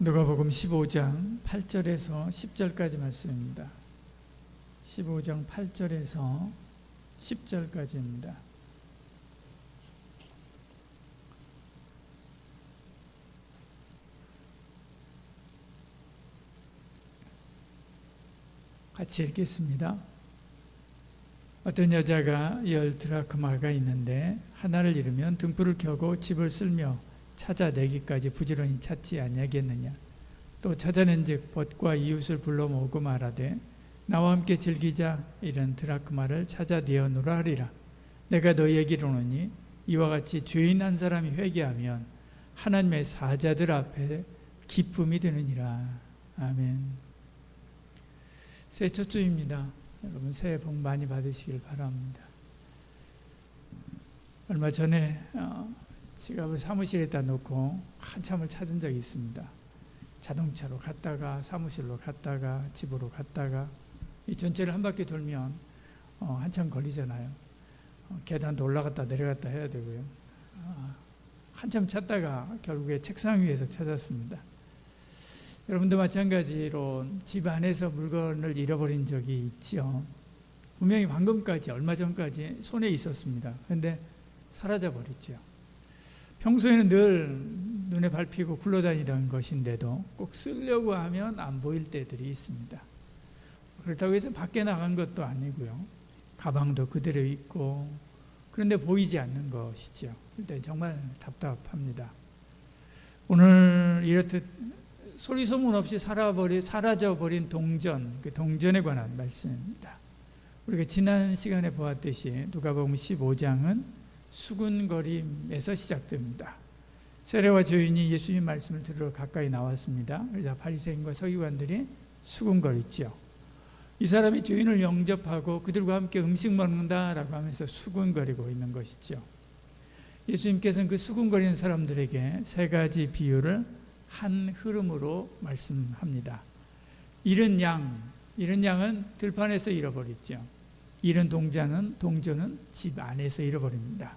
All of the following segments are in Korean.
누가복음 15장 8절에서 10절까지 말씀입니다. 15장 8절에서 10절까지입니다. 같이 읽겠습니다. 어떤 여자가 10드라크마가 있는데 하나를 잃으면 등불을 켜고 집을 쓸며 찾아내기까지 부지런히 찾지 아니하겠느냐. 또 찾아낸즉 벗과 이웃을 불러 모으고 말하되 나와 함께 즐기자. 이런 드라크마를 찾아내어노라 하리라. 내가 너희에게 이르노니 이와 같이 죄인 한 사람이 회개하면 하나님의 사자들 앞에 기쁨이 되느니라. 아멘. 새해 첫 주입니다. 여러분 새해 복 많이 받으시길 바랍니다. 얼마 전에 지갑을 사무실에다 놓고 한참을 찾은 적이 있습니다. 자동차로 갔다가 사무실로 갔다가 집으로 갔다가 이 전체를 한 바퀴 돌면 한참 걸리잖아요. 계단도 올라갔다 내려갔다 해야 되고요. 한참 찾다가 결국에 책상 위에서 찾았습니다. 여러분도 마찬가지로 집 안에서 물건을 잃어버린 적이 있죠. 분명히 방금까지 얼마 전까지 손에 있었습니다. 그런데 사라져 버렸죠. 평소에는 늘 눈에 밟히고 굴러다니던 것인데도 꼭 쓰려고 하면 안 보일 때들이 있습니다. 그렇다고 해서 밖에 나간 것도 아니고요. 가방도 그대로 있고 그런데 보이지 않는 것이죠. 그때 정말 답답합니다. 오늘 이렇듯 소리 소문 없이 사라져버린 동전, 그 동전에 관한 말씀입니다. 우리가 지난 시간에 보았듯이 누가복음 15장은 수군거림에서 시작됩니다. 세례와 조인이 예수님 말씀을 들으러 가까이 나왔습니다. 그래서 바리새인과 서기관들이 수군거렸죠. 이 사람이 주인을 영접하고 그들과 함께 음식 먹는다라고 하면서 수군거리고 있는 것이죠. 예수님께서는 그 수군거리는 사람들에게 세 가지 비유를 한 흐름으로 말씀합니다. 잃은 양은 들판에서 잃어버렸죠. 잃은 동전은 집 안에서 잃어버립니다.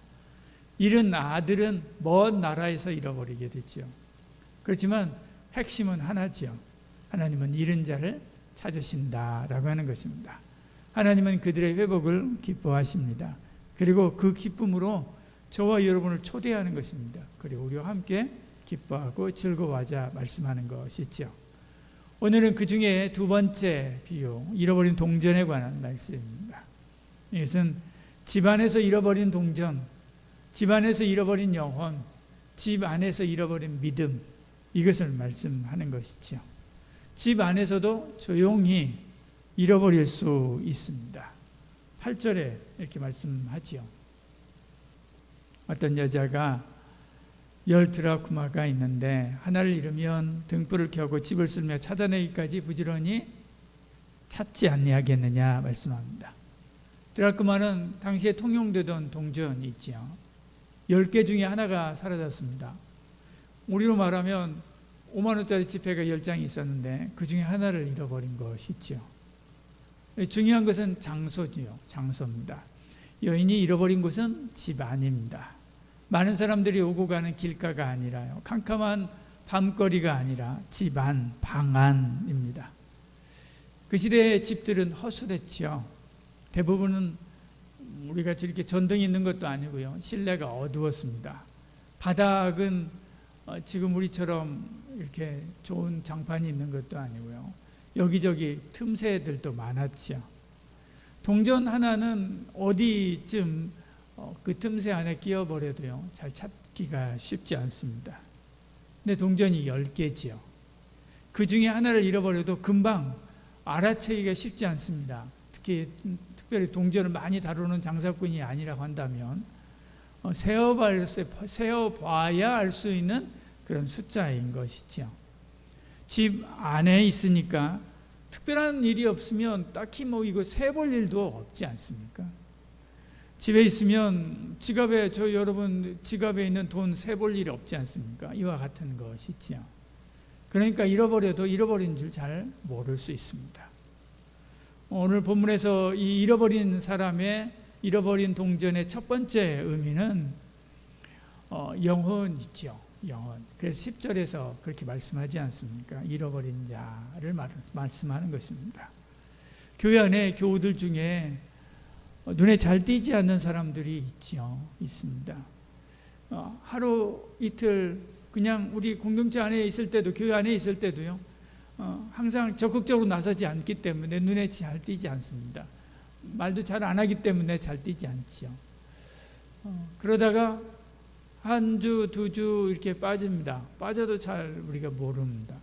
잃은 아들은 먼 나라에서 잃어버리게 됐죠. 그렇지만 핵심은 하나죠. 하나님은 잃은 자를 찾으신다라고 하는 것입니다. 하나님은 그들의 회복을 기뻐하십니다. 그리고 그 기쁨으로 저와 여러분을 초대하는 것입니다. 그리고 우리와 함께 기뻐하고 즐거워하자 말씀하는 것이죠. 오늘은 그 중에 두 번째 비유, 잃어버린 동전에 관한 말씀입니다. 이것은 집안에서 잃어버린 동전, 집안에서 잃어버린 영혼, 집 안에서 잃어버린 믿음, 이것을 말씀하는 것이죠. 집 안에서도 조용히 잃어버릴 수 있습니다. 8절에 이렇게 말씀하지요. 어떤 여자가 10드라크마가 있는데 하나를 잃으면 등불을 켜고 집을 쓸며 찾아내기까지 부지런히 찾지 아니하겠느냐 말씀합니다. 드라크마는 당시에 통용되던 동전이 있지요. 10개 중에 하나가 사라졌습니다. 우리로 말하면 5만 원짜리 지폐가 10장이 있었는데 그 중에 하나를 잃어버린 것이죠. 중요한 것은 장소지요. 장소입니다. 여인이 잃어버린 곳은 집 안입니다. 많은 사람들이 오고 가는 길가가 아니라요. 캄캄한 밤거리가 아니라 집 안, 방 안입니다. 그 시대의 집들은 허술했지요. 대부분은 우리가 이렇게 전등이 있는 것도 아니고요. 실내가 어두웠습니다. 바닥은 지금 우리처럼 이렇게 좋은 장판이 있는 것도 아니고요. 여기저기 틈새들도 많았지요. 동전 하나는 어디쯤 그 틈새 안에 끼어버려도요 잘 찾기가 쉽지 않습니다. 근데 동전이 10개지요. 그 중에 하나를 잃어버려도 금방 알아채기가 쉽지 않습니다. 특별히 동전을 많이 다루는 장사꾼이 아니라고 한다면 세어봐야 알 수 있는 그런 숫자인 것이죠. 집 안에 있으니까 특별한 일이 없으면 딱히 이거 세볼 일도 없지 않습니까? 집에 있으면 여러분 지갑에 있는 돈 세볼 일이 없지 않습니까? 이와 같은 것이지요. 그러니까 잃어버려도 잃어버린 줄 잘 모를 수 있습니다. 오늘 본문에서 이 잃어버린 사람의 잃어버린 동전의 첫 번째 의미는 영혼이죠. 영혼. 그래서 10절에서 그렇게 말씀하지 않습니까? 잃어버린 자를 말씀하는 것입니다. 교회 안에 교우들 중에 눈에 잘 띄지 않는 사람들이 있습니다. 하루 이틀 그냥 우리 공동체 안에 있을 때도, 교회 안에 있을 때도요, 항상 적극적으로 나서지 않기 때문에 눈에 잘 띄지 않습니다. 말도 잘 안 하기 때문에 잘 띄지 않지요. 그러다가 한 주, 두 주 이렇게 빠집니다. 빠져도 잘 우리가 모릅니다.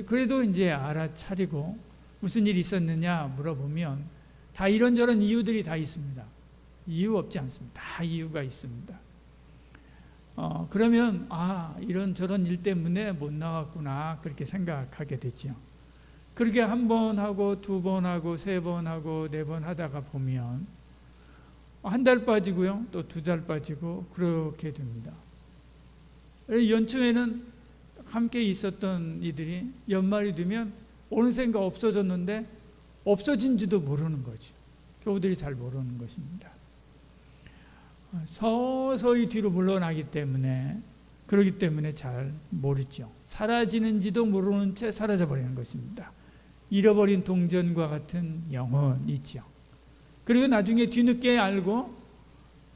그래도 이제 알아차리고 무슨 일이 있었느냐 물어보면 다 이런저런 이유들이 다 있습니다. 이유 없지 않습니다. 다 이유가 있습니다. 그러면 이런저런 일 때문에 못 나왔구나 그렇게 생각하게 되죠. 그렇게 한 번 하고 두 번 하고 세 번 하고 네 번 하다가 보면 한 달 빠지고요, 또 두 달 빠지고 그렇게 됩니다. 연초에는 함께 있었던 이들이 연말이 되면 어느샌가 없어졌는데 없어진지도 모르는 거죠. 교우들이 잘 모르는 것입니다. 서서히 뒤로 물러나기 때문에, 그러기 때문에 잘 모르죠. 사라지는지도 모르는 채 사라져버리는 것입니다. 잃어버린 동전과 같은 영혼이죠. 그리고 나중에 뒤늦게 알고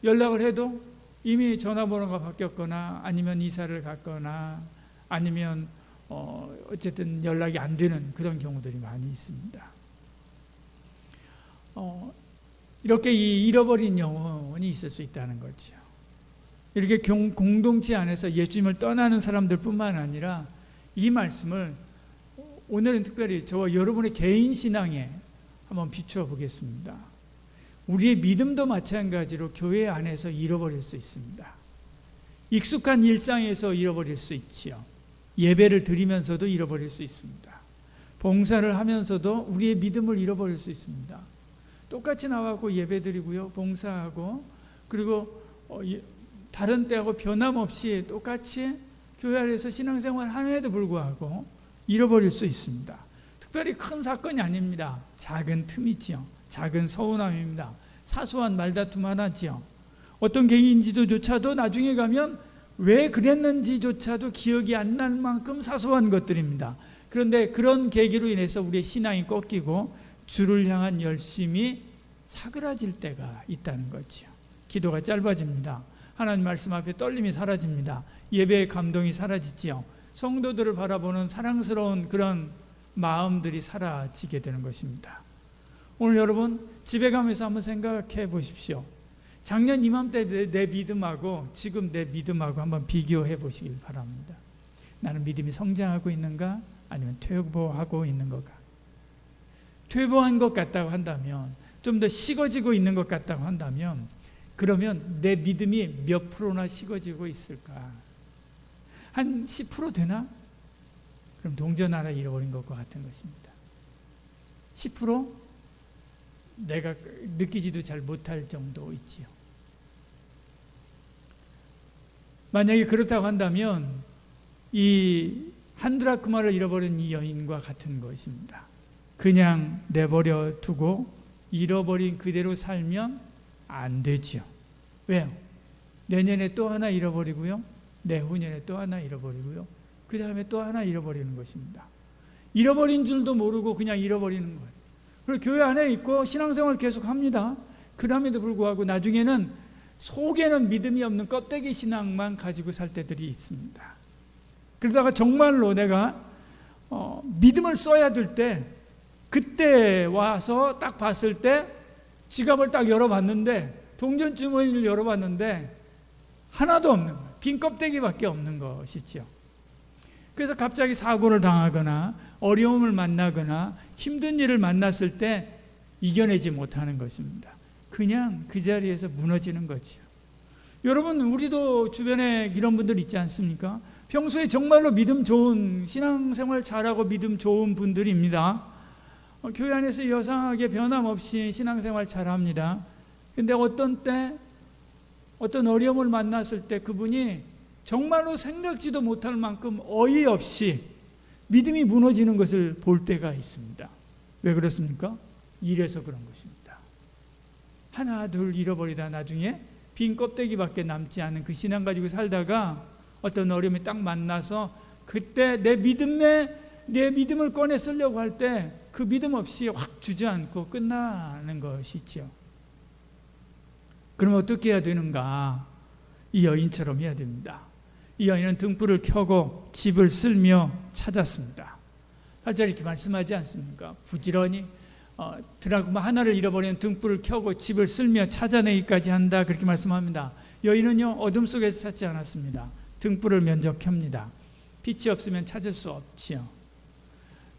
연락을 해도 이미 전화번호가 바뀌었거나 아니면 이사를 갔거나 아니면 어쨌든 연락이 안 되는 그런 경우들이 많이 있습니다. 이렇게 이 잃어버린 영혼이 있을 수 있다는 거죠. 이렇게 공동체 안에서 예수님을 떠나는 사람들 뿐만 아니라 이 말씀을 오늘은 특별히 저와 여러분의 개인 신앙에 한번 비추어 보겠습니다. 우리의 믿음도 마찬가지로 교회 안에서 잃어버릴 수 있습니다. 익숙한 일상에서 잃어버릴 수 있지요. 예배를 드리면서도 잃어버릴 수 있습니다. 봉사를 하면서도 우리의 믿음을 잃어버릴 수 있습니다. 똑같이 나와서 예배 드리고요, 봉사하고, 그리고 다른 때하고 변함없이 똑같이 교회 안에서 신앙생활 함에도 불구하고 잃어버릴 수 있습니다. 특별히 큰 사건이 아닙니다. 작은 틈이지요. 작은 서운함입니다. 사소한 말다툼 하나지요. 어떤 개인지도조차도 나중에 가면 왜 그랬는지조차도 기억이 안 날 만큼 사소한 것들입니다. 그런데 그런 계기로 인해서 우리의 신앙이 꺾이고 주를 향한 열심이 사그라질 때가 있다는 거죠. 기도가 짧아집니다. 하나님 말씀 앞에 떨림이 사라집니다. 예배의 감동이 사라지지요. 성도들을 바라보는 사랑스러운 그런 마음들이 사라지게 되는 것입니다. 오늘 여러분 집에 가면서 한번 생각해 보십시오. 작년 이맘때 내 믿음하고 지금 내 믿음하고 한번 비교해 보시길 바랍니다. 나는 믿음이 성장하고 있는가 아니면 퇴보하고 있는 건가? 퇴보한 것 같다고 한다면, 좀 더 식어지고 있는 것 같다고 한다면, 그러면 내 믿음이 몇 프로나 식어지고 있을까? 한 10% 되나? 그럼 동전 하나 잃어버린 것과 같은 것입니다. 10%? 내가 느끼지도 잘 못할 정도 있지요. 만약에 그렇다고 한다면 이 한 드라크마를 잃어버린 이 여인과 같은 것입니다. 그냥 내버려 두고 잃어버린 그대로 살면 안 되지요. 왜요? 내년에 또 하나 잃어버리고요, 내후년에 또 하나 잃어버리고요, 그 다음에 또 하나 잃어버리는 것입니다. 잃어버린 줄도 모르고 그냥 잃어버리는 거예요. 그리고 교회 안에 있고 신앙생활 계속 합니다. 그럼에도 불구하고 나중에는 속에는 믿음이 없는 껍데기 신앙만 가지고 살 때들이 있습니다. 그러다가 정말로 내가 믿음을 써야 될 때, 그때 와서 딱 봤을 때 지갑을 딱 열어봤는데, 동전 주머니를 열어봤는데 하나도 없는 거예요. 빈 껍데기밖에 없는 것이죠. 그래서 갑자기 사고를 당하거나 어려움을 만나거나 힘든 일을 만났을 때 이겨내지 못하는 것입니다. 그냥 그 자리에서 무너지는 거죠. 여러분, 우리도 주변에 이런 분들 있지 않습니까? 평소에 정말로 믿음 좋은, 신앙생활 잘하고 믿음 좋은 분들입니다. 교회 안에서 여상하게 변함없이 신앙생활 잘합니다. 근데 어떤 때, 어떤 어려움을 만났을 때 그분이 정말로 생각지도 못할 만큼 어이없이 믿음이 무너지는 것을 볼 때가 있습니다. 왜 그렇습니까? 이래서 그런 것입니다. 하나 둘 잃어버리다 나중에 빈 껍데기밖에 남지 않은 그 신앙 가지고 살다가 어떤 어려움이 딱 만나서 그때 내 믿음을 꺼내 쓰려고 할 때 그 믿음 없이 확 주저앉고 끝나는 것이지요. 그럼 어떻게 해야 되는가? 이 여인처럼 해야 됩니다. 이 여인은 등불을 켜고 집을 쓸며 찾았습니다. 8절 이렇게 말씀하지 않습니까? 부지런히 드라크마 하나를 잃어버리는 등불을 켜고 집을 쓸며 찾아내기까지 한다, 그렇게 말씀합니다. 여인은요, 어둠 속에서 찾지 않았습니다. 등불을 먼저 켭니다. 빛이 없으면 찾을 수 없지요.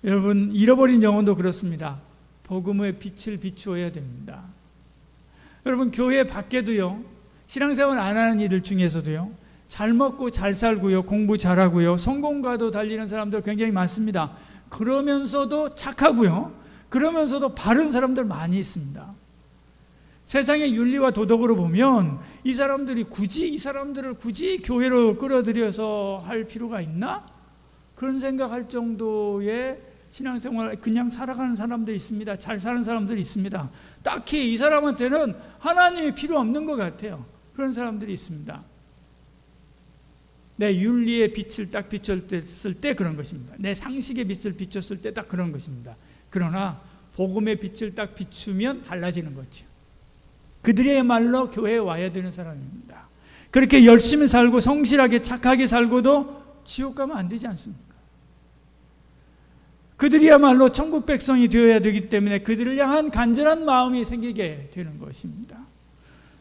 여러분, 잃어버린 영혼도 그렇습니다. 복음의 빛을 비추어야 됩니다. 여러분, 교회 밖에도요, 신앙생활 안 하는 이들 중에서도요, 잘 먹고 잘 살고요, 공부 잘하고요, 성공과도 달리는 사람들 굉장히 많습니다. 그러면서도 착하고요, 그러면서도 바른 사람들 많이 있습니다. 세상의 윤리와 도덕으로 보면 이 사람들을 굳이 교회로 끌어들여서 할 필요가 있나? 그런 생각할 정도의 신앙생활 그냥 살아가는 사람들이 있습니다. 잘 사는 사람들이 있습니다. 딱히 이 사람한테는 하나님이 필요 없는 것 같아요. 그런 사람들이 있습니다. 내 윤리의 빛을 딱 비췄을 때 그런 것입니다. 내 상식의 빛을 비췄을 때 딱 그런 것입니다. 그러나 복음의 빛을 딱 비추면 달라지는 거죠. 그들이야말로 교회에 와야 되는 사람입니다. 그렇게 열심히 살고 성실하게 착하게 살고도 지옥 가면 안 되지 않습니까? 그들이야말로 천국 백성이 되어야 되기 때문에 그들을 향한 간절한 마음이 생기게 되는 것입니다.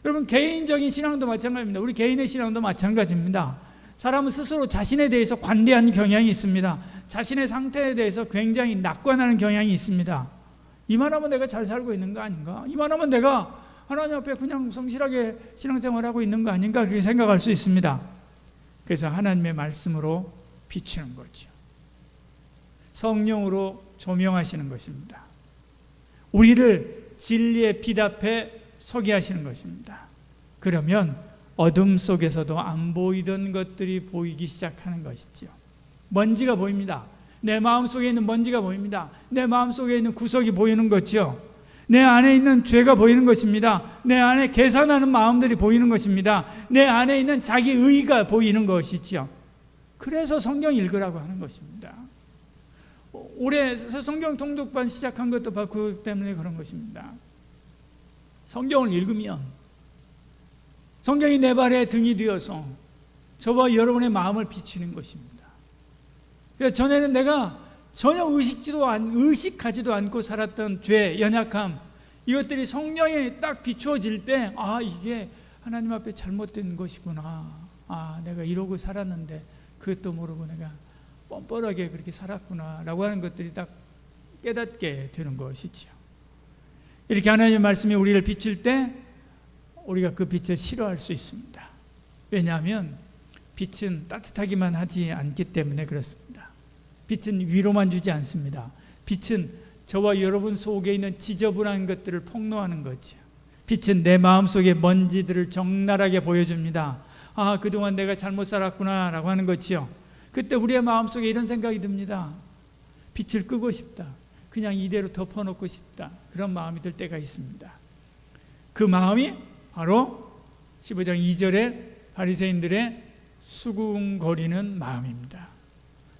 여러분, 개인적인 신앙도 마찬가지입니다. 우리 개인의 신앙도 마찬가지입니다. 사람은 스스로 자신에 대해서 관대한 경향이 있습니다. 자신의 상태에 대해서 굉장히 낙관하는 경향이 있습니다. 이만하면 내가 잘 살고 있는 거 아닌가? 이만하면 내가 하나님 앞에 그냥 성실하게 신앙생활하고 있는 거 아닌가? 그렇게 생각할 수 있습니다. 그래서 하나님의 말씀으로 비추는 거죠. 성령으로 조명하시는 것입니다. 우리를 진리의 빛 앞에 서게 하시는 것입니다. 그러면 어둠 속에서도 안 보이던 것들이 보이기 시작하는 것이죠. 먼지가 보입니다. 내 마음속에 있는 먼지가 보입니다. 내 마음속에 있는 구석이 보이는 거죠. 내 안에 있는 죄가 보이는 것입니다. 내 안에 계산하는 마음들이 보이는 것입니다. 내 안에 있는 자기 의가 보이는 것이죠. 그래서 성경 읽으라고 하는 것입니다. 올해 성경 통독반 시작한 것도 바로 그 때문에 그런 것입니다. 성경을 읽으면 성경이 내 발에 등이 되어서 저와 여러분의 마음을 비치는 것입니다. 그래서 전에는 내가 전혀 의식하지도 않고 살았던 죄, 연약함, 이것들이 성령에 딱 비추어질 때, 아, 이게 하나님 앞에 잘못된 것이구나. 아, 내가 이러고 살았는데 그것도 모르고 내가 뻔뻔하게 그렇게 살았구나 라고 하는 것들이 딱 깨닫게 되는 것이죠. 이렇게 하나님의 말씀이 우리를 비칠 때 우리가 그 빛을 싫어할 수 있습니다. 왜냐하면 빛은 따뜻하기만 하지 않기 때문에 그렇습니다. 빛은 위로만 주지 않습니다. 빛은 저와 여러분 속에 있는 지저분한 것들을 폭로하는 거죠. 빛은 내 마음속의 먼지들을 적나라하게 보여줍니다. 아, 그동안 내가 잘못 살았구나 라고 하는 거죠. 그때 우리의 마음속에 이런 생각이 듭니다. 빛을 끄고 싶다. 그냥 이대로 덮어놓고 싶다. 그런 마음이 들 때가 있습니다. 그 마음이 바로 15장 2절에 바리새인들의 수군거리는 마음입니다.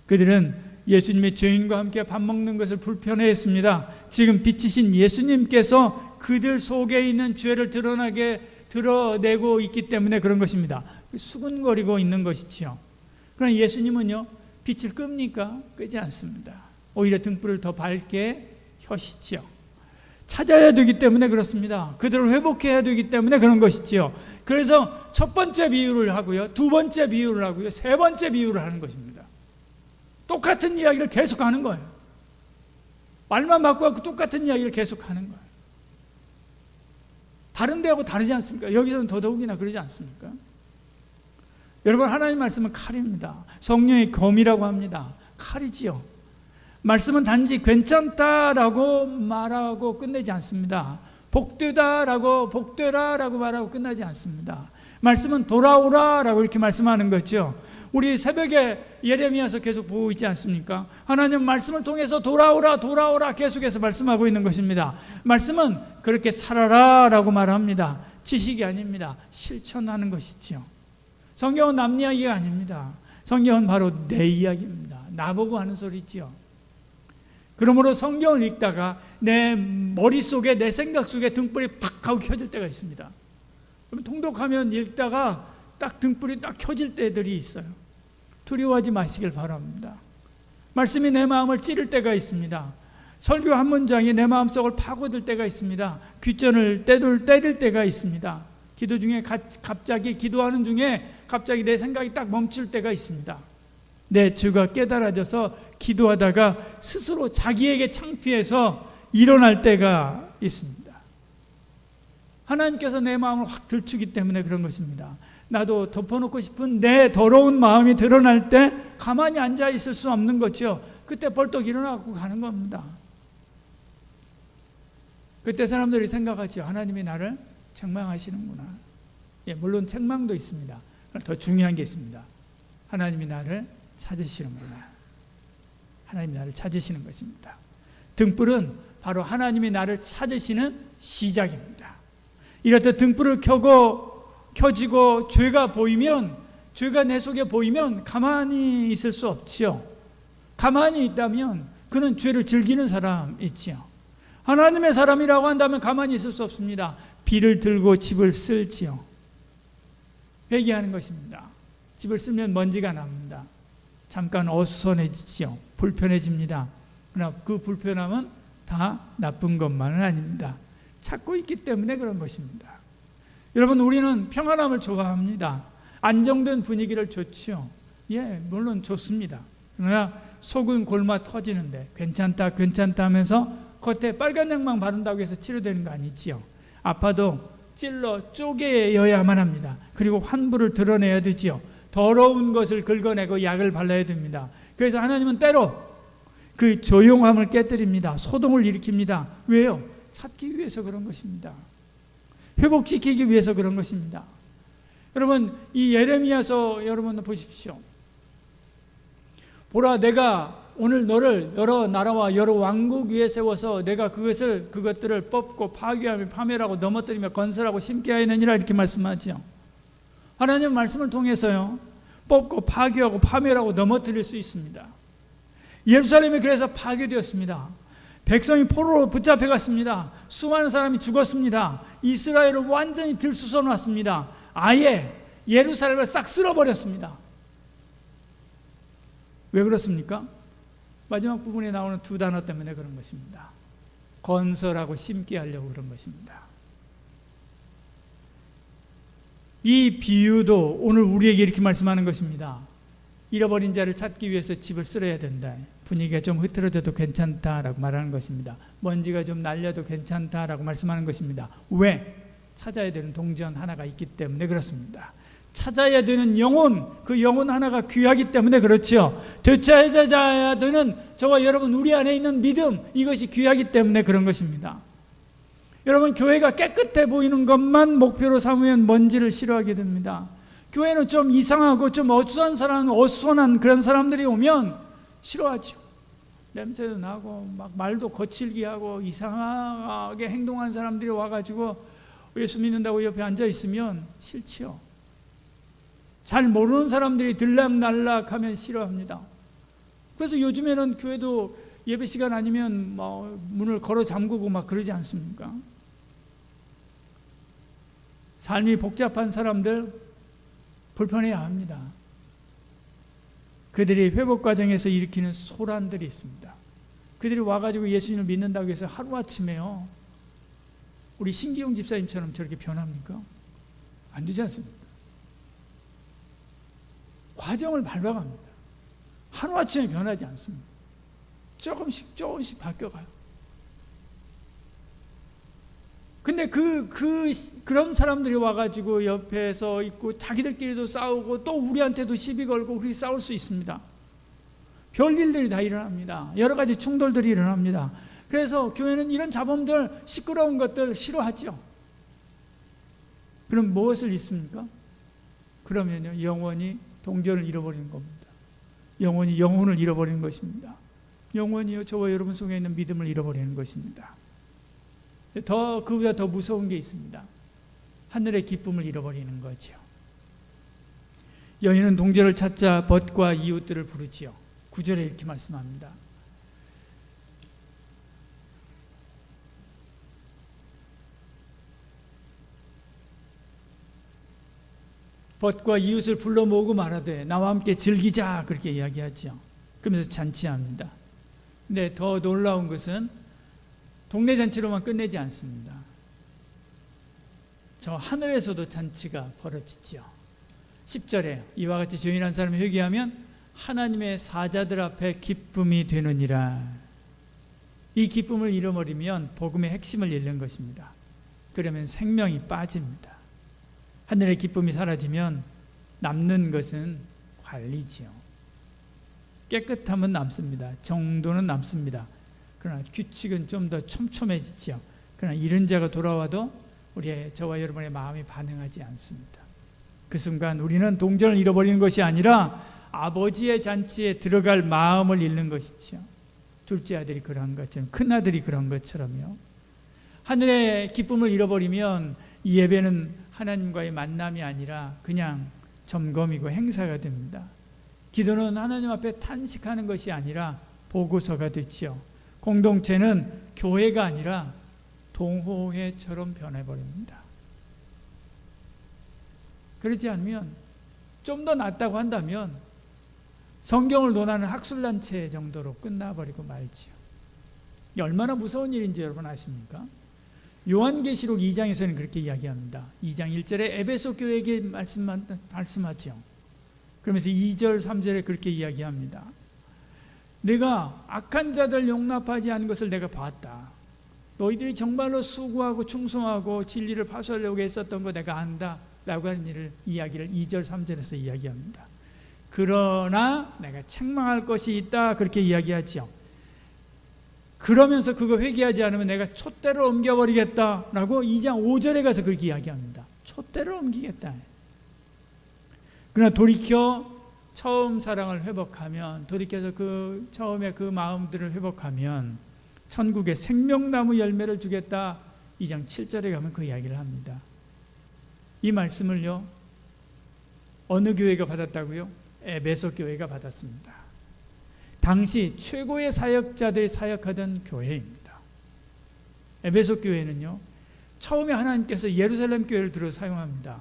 그들은 예수님의 죄인과 함께 밥 먹는 것을 불편해했습니다. 지금 빛이신 예수님께서 그들 속에 있는 죄를 드러내고 있기 때문에 그런 것입니다. 수군거리고 있는 것이지요. 그러나 예수님은요, 빛을 끕니까? 끄지 않습니다. 오히려 등불을 더 밝게 켜시지요. 찾아야 되기 때문에 그렇습니다. 그들을 회복해야 되기 때문에 그런 것이지요. 그래서 첫 번째 비유를 하고요, 두 번째 비유를 하고요, 세 번째 비유를 하는 것입니다. 똑같은 이야기를 계속하는 거예요. 말만 바꾸고 똑같은 이야기를 계속하는 거예요. 다른 데하고 다르지 않습니까? 여기서는 더더욱이나 그러지 않습니까? 여러분, 하나님 말씀은 칼입니다. 성령의 검이라고 합니다. 칼이지요. 말씀은 단지 괜찮다라고 말하고 끝내지 않습니다. 복되라라고 말하고 끝나지 않습니다. 말씀은 돌아오라라고 이렇게 말씀하는 거죠. 우리 새벽에 예레미야서 계속 보고 있지 않습니까? 하나님 말씀을 통해서 돌아오라 계속해서 말씀하고 있는 것입니다. 말씀은 그렇게 살아라라고 말합니다. 지식이 아닙니다. 실천하는 것이죠. 성경은 남 이야기가 아닙니다. 성경은 바로 내 이야기입니다. 나보고 하는 소리지요. 그러므로 성경을 읽다가 내 머릿속에, 내 생각 속에 등불이 팍 하고 켜질 때가 있습니다. 그럼 통독하면 읽다가 딱 등불이 딱 켜질 때들이 있어요. 두려워하지 마시길 바랍니다. 말씀이 내 마음을 찌를 때가 있습니다. 설교 한 문장이 내 마음속을 파고들 때가 있습니다. 귓전을 때릴 때가 있습니다. 기도 중에 갑자기 기도하는 중에 갑자기 내 생각이 딱 멈출 때가 있습니다. 내 죄가 깨달아져서 기도하다가 스스로 자기에게 창피해서 일어날 때가 있습니다. 하나님께서 내 마음을 확 들추기 때문에 그런 것입니다. 나도 덮어놓고 싶은 내 더러운 마음이 드러날 때 가만히 앉아 있을 수 없는 거죠. 그때 벌떡 일어나고 가는 겁니다. 그때 사람들이 생각하죠. 하나님이 나를 책망하시는구나. 예, 물론 책망도 있습니다. 더 중요한 게 있습니다. 하나님이 나를 찾으시는구나. 하나님이 나를 찾으시는 것입니다. 등불은 바로 하나님이 나를 찾으시는 시작입니다. 이럴 때 등불을 켜지고 죄가 보이면, 죄가 내 속에 보이면 가만히 있을 수 없지요. 가만히 있다면 그는 죄를 즐기는 사람이지요. 하나님의 사람이라고 한다면 가만히 있을 수 없습니다. 비를 들고 집을 쓸지요. 회개하는 것입니다. 집을 쓸면 먼지가 납니다. 잠깐 어수선해지지요. 불편해집니다. 그러나 그 불편함은 다 나쁜 것만은 아닙니다. 찾고 있기 때문에 그런 것입니다. 여러분, 우리는 평안함을 좋아합니다. 안정된 분위기를 좋지요. 예, 물론 좋습니다. 그러나 속은 골마 터지는데 괜찮다 하면서 겉에 빨간 양만 바른다고 해서 치료되는 거 아니지요. 아파도 찔러 쪼개여야만 합니다. 그리고 환부를 드러내야 되지요. 더러운 것을 긁어내고 약을 발라야 됩니다. 그래서 하나님은 때로 그 조용함을 깨뜨립니다. 소동을 일으킵니다. 왜요? 찾기 위해서 그런 것입니다. 회복시키기 위해서 그런 것입니다. 여러분, 이 예레미야서 여러분 보십시오. 보라, 내가 오늘 너를 여러 나라와 여러 왕국 위에 세워서 내가 그것들을 뽑고 파괴하며 파멸하고 넘어뜨리며 건설하고 심게 하였느니라, 이렇게 말씀하지요. 하나님 말씀을 통해서요, 뽑고 파괴하고 파멸하고 넘어뜨릴 수 있습니다. 예루살렘이 그래서 파괴되었습니다. 백성이 포로로 붙잡혀 갔습니다. 수많은 사람이 죽었습니다. 이스라엘을 완전히 들쑤서 놨습니다. 아예 예루살렘을 싹 쓸어버렸습니다. 왜 그렇습니까? 마지막 부분에 나오는 두 단어 때문에 그런 것입니다. 건설하고 심게 하려고 그런 것입니다. 이 비유도 오늘 우리에게 이렇게 말씀하는 것입니다. 잃어버린 자를 찾기 위해서 집을 쓸어야 된다. 분위기가 좀 흐트러져도 괜찮다라고 말하는 것입니다. 먼지가 좀 날려도 괜찮다라고 말씀하는 것입니다. 왜? 찾아야 되는 동전 하나가 있기 때문에 그렇습니다. 찾아야 되는 영혼, 그 영혼 하나가 귀하기 때문에 그렇지요. 되찾아야 되는 저와 여러분 우리 안에 있는 믿음, 이것이 귀하기 때문에 그런 것입니다. 여러분, 교회가 깨끗해 보이는 것만 목표로 삼으면 먼지를 싫어하게 됩니다. 교회는 좀 이상하고 좀 어수선한 그런 사람들이 오면 싫어하죠. 냄새도 나고 막 말도 거칠게 하고 이상하게 행동하는 사람들이 와가지고 예수 믿는다고 옆에 앉아 있으면 싫지요. 잘 모르는 사람들이 들락날락하면 싫어합니다. 그래서 요즘에는 교회도 예배 시간 아니면 뭐 문을 걸어 잠그고 막 그러지 않습니까? 삶이 복잡한 사람들 불편해야 합니다. 그들이 회복 과정에서 일으키는 소란들이 있습니다. 그들이 와가지고 예수님을 믿는다고 해서 하루아침에요, 우리 신기용 집사님처럼 저렇게 변합니까? 안 되지 않습니까? 과정을 밟아갑니다. 하루아침에 변하지 않습니다. 조금씩 바뀌어가요. 근데 그런 사람들이 와가지고 옆에서 있고 자기들끼리도 싸우고 또 우리한테도 시비 걸고 그렇게 싸울 수 있습니다. 별일들이 다 일어납니다. 여러 가지 충돌들이 일어납니다. 그래서 교회는 이런 잡음들, 시끄러운 것들 싫어하죠. 그럼 무엇을 잊습니까? 그러면요, 영원히 동전을 잃어버리는 겁니다. 영원히 영혼을 잃어버리는 것입니다. 영원히요, 저와 여러분 속에 있는 믿음을 잃어버리는 것입니다. 그보다 더 무서운 게 있습니다. 하늘의 기쁨을 잃어버리는 거죠. 여인은 동절을 찾자 벗과 이웃들을 부르지요. 9절에 이렇게 말씀합니다. 벗과 이웃을 불러 모으고 말하되 나와 함께 즐기자, 그렇게 이야기하죠. 그러면서 잔치합니다. 근데 더 놀라운 것은 동네 잔치로만 끝내지 않습니다. 저 하늘에서도 잔치가 벌어지죠. 10절에 이와 같이 죄인 한 사람이 회개하면 하나님의 사자들 앞에 기쁨이 되느니라. 이 기쁨을 잃어버리면 복음의 핵심을 잃는 것입니다. 그러면 생명이 빠집니다. 하늘의 기쁨이 사라지면 남는 것은 관리지요. 깨끗함은 남습니다. 정도는 남습니다. 그러나 규칙은 좀 더 촘촘해지죠. 그러나 잃은 자가 돌아와도 저와 여러분의 마음이 반응하지 않습니다. 그 순간 우리는 동전을 잃어버리는 것이 아니라 아버지의 잔치에 들어갈 마음을 잃는 것이죠. 둘째 아들이 그러한 것처럼, 큰 아들이 그런 것처럼요. 하늘의 기쁨을 잃어버리면 이 예배는 하나님과의 만남이 아니라 그냥 점검이고 행사가 됩니다. 기도는 하나님 앞에 탄식하는 것이 아니라 보고서가 되지요. 공동체는 교회가 아니라 동호회처럼 변해버립니다. 그렇지 않으면 좀 더 낫다고 한다면 성경을 논하는 학술단체 정도로 끝나버리고 말지요. 얼마나 무서운 일인지 여러분 아십니까? 요한계시록 2장에서는 그렇게 이야기합니다. 2장 1절에 에베소 교회에게 말씀하죠. 그러면서 2절 3절에 그렇게 이야기합니다. 내가 악한 자들 용납하지 않은 것을 내가 봤다. 너희들이 정말로 수고하고 충성하고 진리를 파수하려고 했었던 거 내가 안다 라고 하는 이야기를 2절 3절에서 이야기합니다. 그러나 내가 책망할 것이 있다, 그렇게 이야기하죠. 그러면서 그거 회개하지 않으면 내가 촛대를 옮겨버리겠다라고 2장 5절에 가서 그렇게 이야기합니다. 촛대를 옮기겠다. 그러나 돌이켜 처음 사랑을 회복하면, 돌이켜서 처음에 그 마음들을 회복하면 천국의 생명나무 열매를 주겠다. 2장 7절에 가면 그 이야기를 합니다. 이 말씀을요, 어느 교회가 받았다고요? 에베소 교회가 받았습니다. 당시 최고의 사역자들이 사역하던 교회입니다. 에베소 교회는요, 처음에 하나님께서 예루살렘 교회를 들어 사용합니다.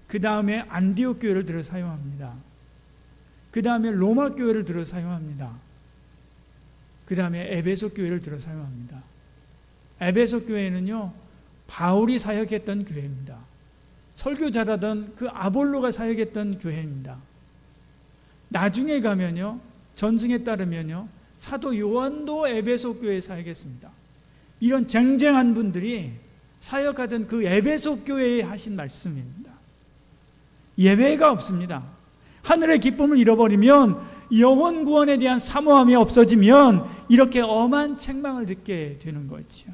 그 다음에 안디옥 교회를 들어 사용합니다. 그 다음에 로마 교회를 들어 사용합니다. 그 다음에 에베소 교회를 들어 사용합니다. 에베소 교회는요, 바울이 사역했던 교회입니다. 설교 잘하던 그 아볼로가 사역했던 교회입니다. 나중에 가면요, 전승에 따르면요, 사도 요한도 에베소 교회에 사역했습니다. 이런 쟁쟁한 분들이 사역하던 그 에베소 교회에 하신 말씀입니다. 예배가 없습니다. 하늘의 기쁨을 잃어버리면, 영혼 구원에 대한 사모함이 없어지면 이렇게 엄한 책망을 듣게 되는 거죠.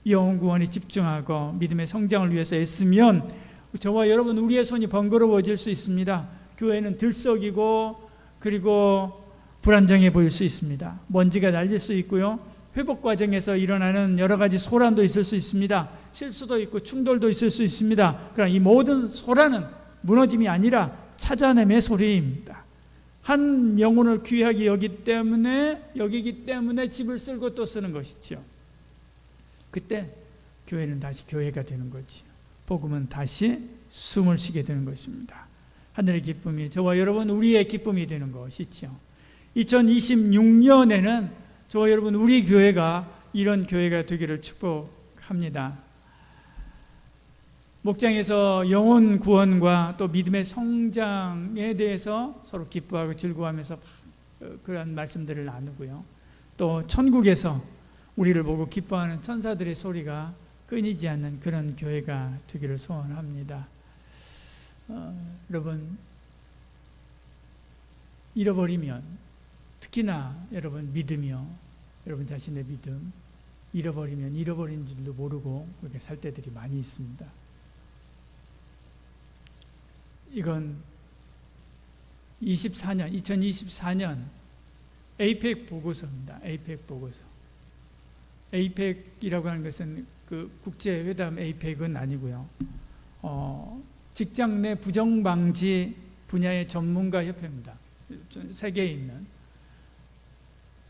영혼 구원에 집중하고 믿음의 성장을 위해서 애쓰면 저와 여러분, 우리의 손이 번거로워질 수 있습니다. 교회는 들썩이고 그리고 불안정해 보일 수 있습니다. 먼지가 날릴 수 있고요, 회복 과정에서 일어나는 여러 가지 소란도 있을 수 있습니다. 실수도 있고 충돌도 있을 수 있습니다. 그러나 이 모든 소란은 무너짐이 아니라 찾아냄의 소리입니다. 한 영혼을 귀하게 여기기 때문에 집을 쓸고 또 쓰는 것이죠. 그때 교회는 다시 교회가 되는 거지요. 복음은 다시 숨을 쉬게 되는 것입니다. 하늘의 기쁨이 저와 여러분, 우리의 기쁨이 되는 것이죠. 2026년에는 저와 여러분, 우리 교회가 이런 교회가 되기를 축복합니다. 목장에서 영혼 구원과 또 믿음의 성장에 대해서 서로 기뻐하고 즐거워하면서 그런 말씀들을 나누고요, 또 천국에서 우리를 보고 기뻐하는 천사들의 소리가 끊이지 않는 그런 교회가 되기를 소원합니다. 여러분, 잃어버리면, 특히나 여러분 믿음이요, 여러분 자신의 믿음 잃어버리면 잃어버린 줄도 모르고 그렇게 살 때들이 많이 있습니다. 이건 2024년 에이펙 보고서입니다. 에이펙 보고서. 에이펙이라고 하는 것은 그 국제회담 에이펙은 아니고요, 직장 내 부정방지 분야의 전문가 협회입니다. 세계에 있는.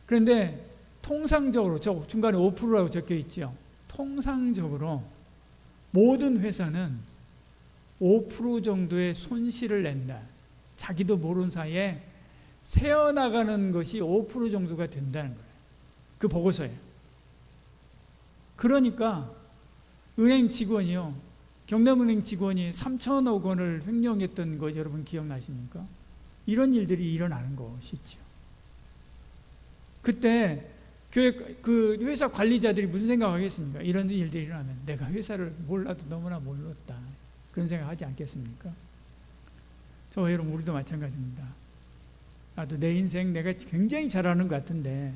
그런데 통상적으로 저 중간에 5%라고 적혀 있죠. 통상적으로 모든 회사는 5% 정도의 손실을 낸다. 자기도 모르는 사이에 새어나가는 것이 5% 정도가 된다는 거예요. 그 보고서에. 그러니까 은행 직원이요. 경남은행 직원이 3천억 원을 횡령했던 거 여러분 기억나십니까? 이런 일들이 일어나는 것이죠. 그때 그 회사 관리자들이 무슨 생각하겠습니까? 이런 일들이 일어나면 내가 회사를 몰라도 너무나 몰랐다. 그런 생각하지 않겠습니까? 저와 여러분 우리도 마찬가지입니다. 나도 내 인생 내가 굉장히 잘하는 것 같은데,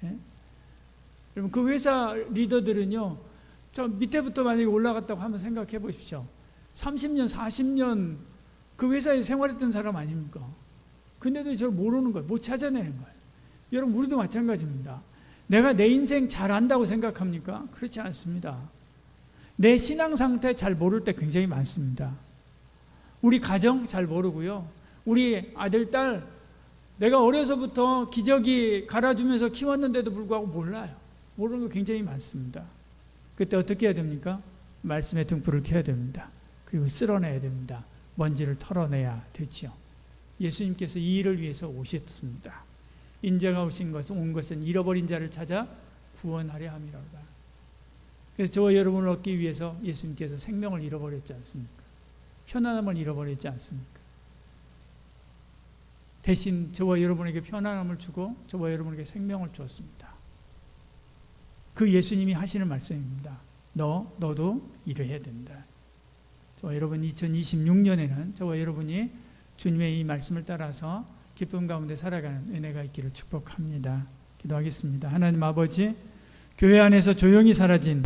예? 여러분 그 회사 리더들은요, 저 밑에부터 만약에 올라갔다고 한번 생각해 보십시오. 30년, 40년 그 회사에 생활했던 사람 아닙니까? 근데도 저를 모르는 거예요. 못 찾아내는 거예요. 여러분 우리도 마찬가지입니다. 내가 내 인생 잘 안다고 생각합니까? 그렇지 않습니다. 내 신앙 상태 잘 모를 때 굉장히 많습니다. 우리 가정 잘 모르고요. 우리 아들, 딸 내가 어려서부터 기저귀 갈아주면서 키웠는데도 불구하고 몰라요. 모르는 거 굉장히 많습니다. 그때 어떻게 해야 됩니까? 말씀의 등불을 켜야 됩니다. 그리고 쓸어내야 됩니다. 먼지를 털어내야 되지요. 예수님께서 이 일을 위해서 오셨습니다. 인자가 온 것은 잃어버린 자를 찾아 구원하려 함이로다. 그래서 저와 여러분을 얻기 위해서 예수님께서 생명을 잃어버렸지 않습니까? 편안함을 잃어버렸지 않습니까? 대신 저와 여러분에게 편안함을 주고 저와 여러분에게 생명을 주었습니다. 그 예수님이 하시는 말씀입니다. 너도 이래야 된다. 저와 여러분 2026년에는 저와 여러분이 주님의 이 말씀을 따라서 기쁨 가운데 살아가는 은혜가 있기를 축복합니다. 기도하겠습니다. 하나님 아버지, 교회 안에서 조용히 사라진